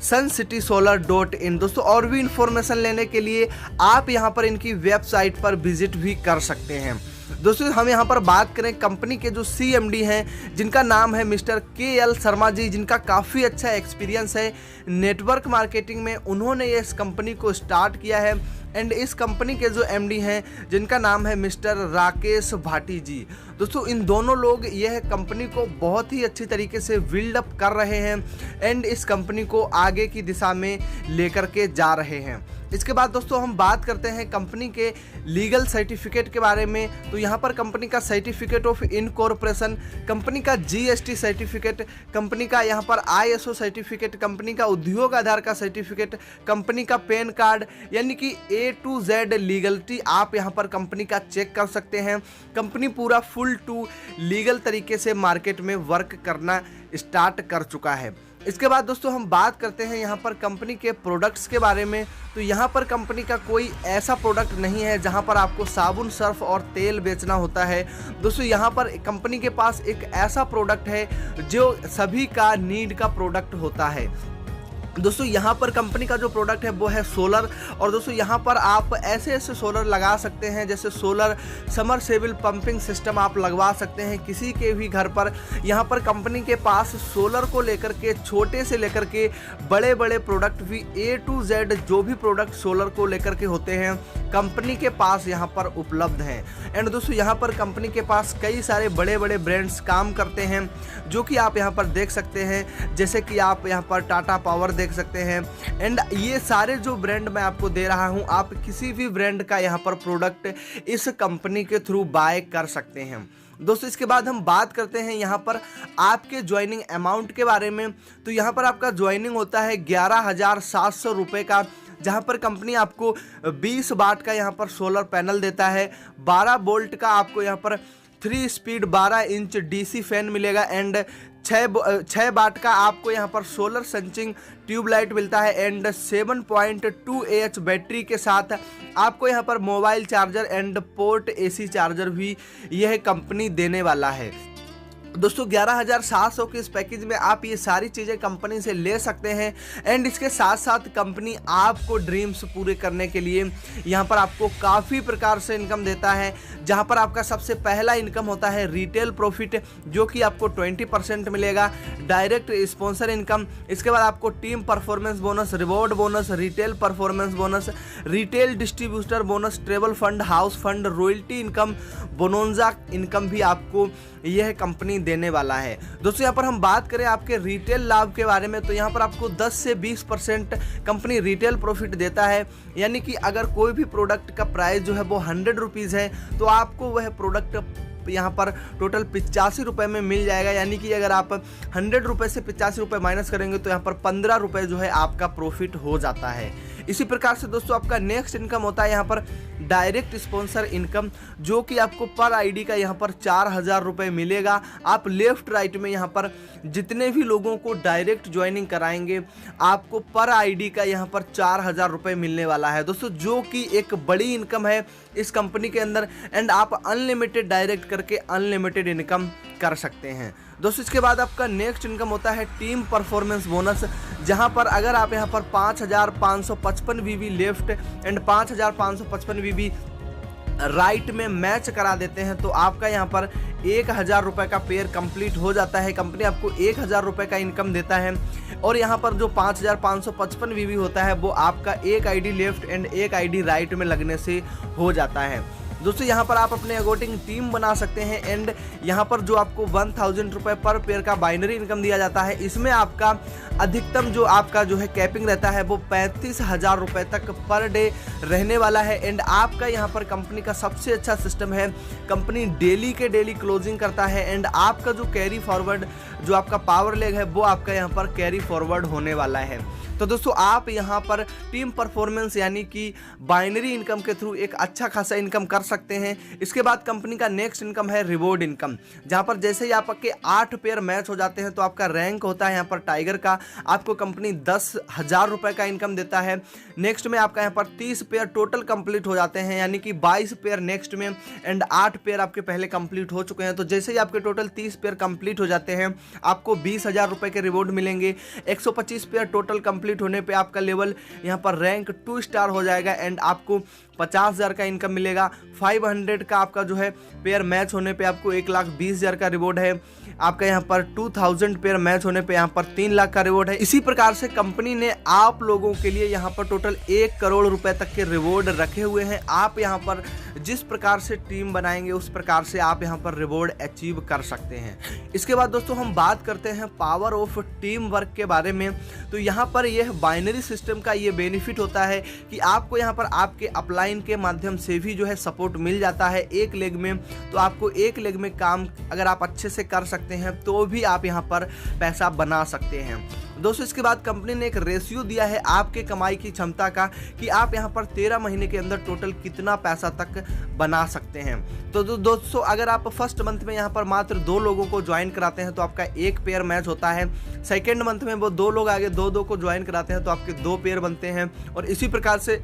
suncitysolar.in। दोस्तों और भी इंफॉर्मेशन लेने के लिए आप यहाँ पर इनकी वेबसाइट पर विजिट भी कर सकते हैं। दोस्तों हम यहाँ पर बात करें कंपनी के जो CMD हैं जिनका नाम है मिस्टर KL शर्मा जी, जिनका काफ़ी अच्छा एक्सपीरियंस है नेटवर्क मार्केटिंग में। उन्होंने इस कंपनी को स्टार्ट किया है एंड इस कंपनी के जो MD हैं जिनका नाम है मिस्टर राकेश भाटी जी। दोस्तों इन दोनों लोग यह कंपनी को बहुत ही अच्छी तरीके से बिल्ड अप कर रहे हैं एंड इस कंपनी को आगे की दिशा में लेकर के जा रहे हैं। इसके बाद दोस्तों हम बात करते हैं कंपनी के लीगल सर्टिफिकेट के बारे में। तो यहाँ पर कंपनी का सर्टिफिकेट ऑफ इनकॉर्पोरेशन, कंपनी का GST सर्टिफिकेट, कंपनी का यहाँ पर ISO सर्टिफिकेट, कंपनी का उद्योग आधार का सर्टिफिकेट, कंपनी का पैन कार्ड, यानी कि A to Z लीगलिटी आप यहाँ पर कंपनी का चेक कर सकते हैं। कंपनी पूरा फुल टू लीगल तरीके से मार्केट में वर्क करना स्टार्ट कर चुका है। इसके बाद दोस्तों हम बात करते हैं यहाँ पर कंपनी के प्रोडक्ट्स के बारे में। तो यहाँ पर कंपनी का कोई ऐसा प्रोडक्ट नहीं है जहाँ पर आपको साबुन, सर्फ और तेल बेचना होता है। दोस्तों यहाँ पर कंपनी के पास एक ऐसा प्रोडक्ट है जो सभी का नीड का प्रोडक्ट होता है। दोस्तों यहाँ पर कंपनी का जो प्रोडक्ट है वो है सोलर। और दोस्तों यहाँ पर आप ऐसे ऐसे सोलर लगा सकते हैं जैसे सोलर समरसेबल पंपिंग सिस्टम आप लगवा सकते हैं किसी के भी घर पर। यहाँ पर कंपनी के पास सोलर को लेकर के छोटे से लेकर के बड़े बड़े प्रोडक्ट भी A to Z जो भी प्रोडक्ट सोलर को लेकर के होते हैं कंपनी के पास यहाँ पर उपलब्ध हैं। एंड दोस्तों यहाँ पर कंपनी के पास कई सारे बड़े बड़े ब्रांड्स काम करते हैं जो कि आप यहाँ पर देख सकते हैं, जैसे कि आप यहाँ पर टाटा पावर देख सकते हैं। एंड ये सारे जो ब्रांड मैं आपको दे रहा हूँ आप किसी भी ब्रांड का यहाँ पर प्रोडक्ट इस कंपनी के थ्रू बाय कर सकते हैं। दोस्तों इसके बाद हम बात करते हैं यहाँ पर आपके ज्वाइनिंग अमाउंट के बारे में। तो यहाँ पर आपका ज्वाइनिंग होता है 11,700 रुपये का, जहाँ पर कंपनी आपको 20 वाट का यहाँ पर सोलर पैनल देता है, 12 वोल्ट का आपको यहाँ पर 3 स्पीड 12 इंच DC फैन मिलेगा एंड 6 वाट का आपको यहाँ पर सोलर संचिंग ट्यूबलाइट मिलता है एंड 7.2 AH बैटरी के साथ आपको यहाँ पर mobile charger and port AC charger भी यह कंपनी देने वाला है। दोस्तों 11,700 के इस पैकेज में आप ये सारी चीज़ें कंपनी से ले सकते हैं एंड इसके साथ साथ कंपनी आपको ड्रीम्स पूरे करने के लिए यहाँ पर आपको काफ़ी प्रकार से इनकम देता है। जहाँ पर आपका सबसे पहला इनकम होता है रिटेल प्रॉफिट जो कि आपको 20% मिलेगा, डायरेक्ट स्पॉन्सर इनकम, इसके बाद आपको team performance bonus, reward bonus, retail performance bonus, retail distributor bonus, travel fund, house fund, royalty income, bonanza income भी आपको यह कंपनी देने वाला है। दोस्तों यहाँ पर हम बात करें आपके रिटेल लाभ के बारे में तो यहाँ पर आपको 10 से 20% कंपनी रिटेल प्रॉफिट देता है। यानी कि अगर कोई भी प्रोडक्ट का प्राइस जो है वो 100 रुपीज़ है तो आपको वह प्रोडक्ट यहाँ पर टोटल 85 रुपये में मिल जाएगा। यानी कि अगर आप 100 रुपये से 85 रुपये माइनस करेंगे तो यहाँ पर 15 रुपये जो है आपका प्रॉफिट हो जाता है। इसी प्रकार से दोस्तों आपका नेक्स्ट इनकम होता है यहाँ पर डायरेक्ट स्पॉन्सर इनकम जो कि आपको पर आईडी का यहाँ पर 4,000 रुपये मिलेगा। आप लेफ्ट राइट में यहाँ पर जितने भी लोगों को डायरेक्ट ज्वाइनिंग कराएंगे आपको पर आईडी का यहाँ पर 4,000 रुपये मिलने वाला है दोस्तों, जो कि एक बड़ी इनकम है इस कंपनी के अंदर एंड आप अनलिमिटेड डायरेक्ट करके अनलिमिटेड इनकम कर सकते हैं। दोस्तों इसके बाद आपका नेक्स्ट इनकम होता है टीम परफॉर्मेंस बोनस, जहां पर अगर आप यहां पर 5,555 VB left and 5,555 VB right में मैच करा देते हैं तो आपका यहां पर 1,000 रुपये का पेयर कंप्लीट हो जाता है। कंपनी आपको 1,000 रुपये का इनकम देता है और यहाँ पर जो 5,555 VB होता है वो आपका एक आईडी लेफ्ट एंड एक आईडी राइट में लगने से हो जाता है। दोस्तों यहाँ पर आप अपने अकॉर्डिंग टीम बना सकते हैं एंड यहाँ पर जो आपको 1,000 रुपये पर पेयर का बाइनरी इनकम दिया जाता है, इसमें आपका अधिकतम जो आपका जो है कैपिंग रहता है वो 35,000 रुपये तक पर डे रहने वाला है। एंड आपका यहाँ पर कंपनी का सबसे अच्छा सिस्टम है, कंपनी डेली के डेली क्लोजिंग करता है एंड आपका जो कैरी फॉरवर्ड जो आपका पावर लेग है वो आपका यहाँ पर कैरी फॉरवर्ड होने वाला है। तो दोस्तों आप यहाँ पर टीम परफॉर्मेंस यानी कि बाइनरी इनकम के थ्रू एक अच्छा खासा इनकम कर सकते हैं। इसके बाद कंपनी का नेक्स्ट इनकम है रिवॉर्ड इनकम, जहाँ पर जैसे ही आपके 8 पेयर मैच हो जाते हैं तो आपका रैंक होता है यहाँ पर टाइगर का, आपको कंपनी 10,000 रुपये का इनकम देता है। नेक्स्ट में आपका यहाँ पर 30 पेयर टोटल कंप्लीट हो जाते हैं, यानी कि 22 पेयर नेक्स्ट में एंड 8 पेयर आपके पहले कंप्लीट हो चुके हैं। तो जैसे ही आपके टोटल 30 पेयर कंप्लीट हो जाते हैं आपको 20,000 रुपये के रिवॉर्ड मिलेंगे। 125 पेयर टोटल कंप्लीट कंप्लीट होने पे आपका लेवल यहाँ पर रैंक 2 स्टार हो जाएगा एंड आपको 50,000 का इनकम मिलेगा। 500 का आपका जो है पेयर मैच होने पे आपको 1,20,000 का रिवॉर्ड है। आपका यहाँ पर 2000 पेयर मैच होने पे यहाँ पर 3 लाख का रिवॉर्ड है। इसी प्रकार से कंपनी ने आप लोगों के लिए यहाँ पर टोटल 1 करोड़ रुपए तक के रिवॉर्ड रखे हुए हैं। आप यहाँ पर जिस प्रकार से टीम बनाएंगे उस प्रकार से आप यहाँ पर रिवॉर्ड अचीव कर सकते हैं। इसके बाद दोस्तों हम बात करते हैं पावर ऑफ टीम वर्क के बारे में। तो यहाँ पर यह बाइनरी सिस्टम का ये बेनिफिट होता है कि आपको यहाँ पर आपके अपलाइन के माध्यम से भी जो है सपोर्ट मिल जाता है एक लेग में। तो आपको एक लेग में काम अगर आप अच्छे से कर सकते हैं तो भी आप यहाँ पर पैसा बना सकते हैं दोस्तों। इसके बाद कंपनी ने एक रेशियो दिया है आपके कमाई की क्षमता का कि आप यहाँ पर 13 महीने के अंदर टोटल कितना पैसा तक बना सकते हैं। तो दोस्तों अगर आप फर्स्ट मंथ में यहाँ पर मात्र 2 लोगों को ज्वाइन कराते हैं तो आपका 1 पेयर मैच होता है। सेकेंड मंथ में वो 2 लोग आगे 2-2 को ज्वाइन कराते हैं तो आपके 2 पेयर बनते हैं। और इसी प्रकार से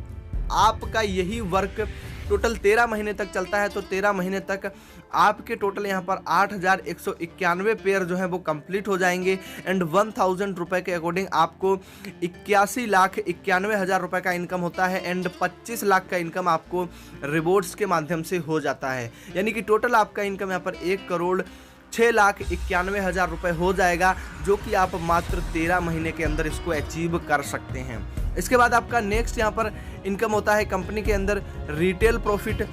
आपका यही वर्क टोटल 13 महीने तक चलता है। तो 13 महीने तक आपके टोटल यहाँ पर 8,191 पेयर जो है वो कंप्लीट हो जाएंगे एंड 1,000 रुपये के अकॉर्डिंग आपको 81,91,000 रुपये का इनकम होता है एंड 25 लाख का इनकम आपको रिवॉर्ड्स के माध्यम से हो जाता है। यानी कि टोटल आपका इनकम यहाँ पर 1,06,91,000 रुपये हो जाएगा, जो कि आप मात्र 13 महीने के अंदर इसको अचीव कर सकते हैं। इसके बाद आपका नेक्स्ट यहाँ पर इनकम होता है कंपनी के अंदर रिटेल प्रॉफिट।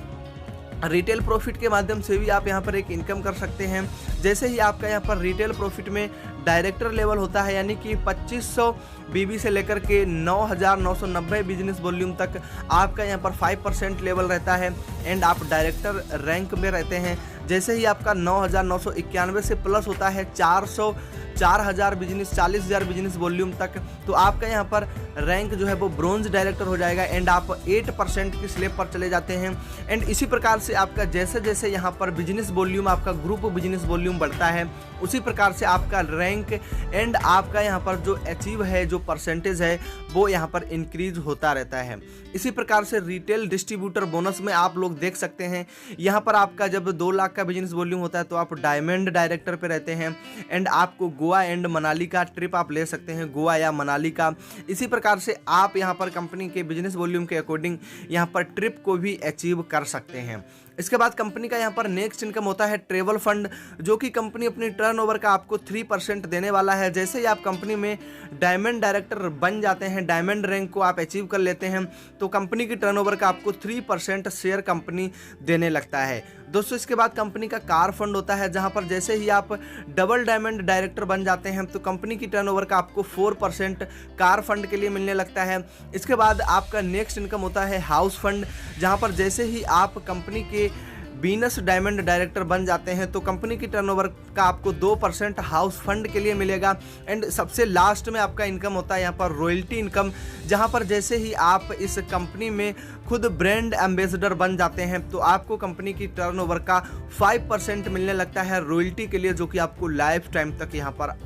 रिटेल प्रॉफिट के माध्यम से भी आप यहाँ पर एक इनकम कर सकते हैं। जैसे ही आपका यहाँ पर रिटेल प्रॉफिट में डायरेक्टर लेवल होता है यानी कि 2500 बीबी से लेकर के 9,990 बिजनेस वॉल्यूम तक आपका यहाँ पर 5% लेवल रहता है एंड आप डायरेक्टर रैंक में रहते हैं। जैसे ही आपका 9,991 से प्लस होता है 4,000 बिजनेस 40,000 बिजनेस वॉल्यूम तक, तो आपका यहाँ पर रैंक जो है वो ब्रोंज डायरेक्टर हो जाएगा एंड आप 8% की स्लैब पर चले जाते हैं। एंड इसी प्रकार से आपका जैसे जैसे यहाँ पर बिजनेस वॉल्यूम आपका ग्रुप बिजनेस वॉल्यूम बढ़ता है उसी प्रकार से आपका रैंक एंड आपका यहाँ पर जो अचीव है जो परसेंटेज है वो यहाँ पर इंक्रीज होता रहता है। इसी प्रकार से रिटेल डिस्ट्रीब्यूटर बोनस में आप लोग देख सकते हैं यहाँ पर आपका जब 2 लाख का बिजनेस वॉल्यूम होता है तो आप डायमंड डायरेक्टर पे रहते हैं एंड आपको गोवा एंड मनाली का ट्रिप आप ले सकते हैं, गोवा या मनाली का। इसी प्रकार से आप यहाँ पर कंपनी के बिजनेस वॉल्यूम के अकॉर्डिंग यहाँ पर ट्रिप को भी अचीव कर सकते हैं। इसके बाद कंपनी का यहाँ पर नेक्स्ट इनकम होता है ट्रेवल फंड, जो कि कंपनी अपनी टर्नओवर का आपको 3% देने वाला है। जैसे ही आप कंपनी में डायमंड डायरेक्टर बन जाते हैं, डायमंड रैंक को आप अचीव कर लेते हैं तो कंपनी की टर्नओवर का आपको 3% शेयर कंपनी देने लगता है दोस्तों। इसके बाद कंपनी का कार फंड होता है, जहां पर जैसे ही आप डबल डायमंड डायरेक्टर बन जाते हैं तो कंपनी की टर्नओवर का आपको 4% कार फंड के लिए मिलने लगता है। इसके बाद आपका नेक्स्ट इनकम होता है हाउस फंड, जहां पर जैसे ही आप कंपनी के बीनस डायमंड डायरेक्टर बन जाते हैं तो कंपनी की टर्नओवर का आपको 2% हाउस फंड के लिए मिलेगा। एंड सबसे लास्ट में आपका इनकम होता है यहाँ पर रॉयल्टी इनकम, जहाँ पर जैसे ही आप इस कंपनी में खुद ब्रांड एम्बेसडर बन जाते हैं तो आपको कंपनी की टर्नओवर का 5% मिलने लगता है रॉयल्टी के लिए, जो कि आपको लाइफ टाइम तक यहाँ पर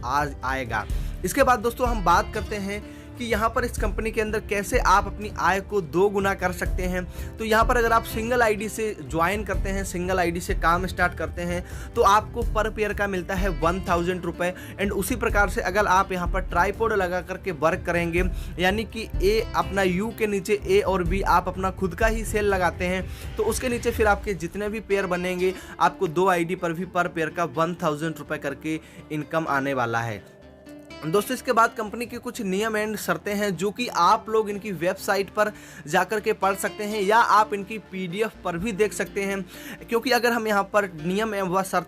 आएगा। इसके बाद दोस्तों हम बात करते हैं कि यहाँ पर इस कंपनी के अंदर कैसे आप अपनी आय को 2 गुना कर सकते हैं। तो यहाँ पर अगर आप सिंगल आईडी से ज्वाइन करते हैं, सिंगल आईडी से काम स्टार्ट करते हैं तो आपको पर पेयर का मिलता है 1,000 रुपये। एंड उसी प्रकार से अगर आप यहाँ पर ट्राईपोड लगा करके वर्क करेंगे, यानी कि ए अपना यू के नीचे ए और बी आप अपना खुद का ही सेल लगाते हैं तो उसके नीचे फिर आपके जितने भी पेयर बनेंगे आपको 2 आईडी पर भी पर पेयर का 1,000 रुपये करके इनकम आने वाला है दोस्तों। इसके बाद कंपनी के कुछ नियम एंड शर्तें हैं जो कि आप लोग इनकी वेबसाइट पर जाकर के पढ़ सकते हैं या आप इनकी PDF पर भी देख सकते हैं, क्योंकि अगर हम यहाँ पर नियम एवं शर्त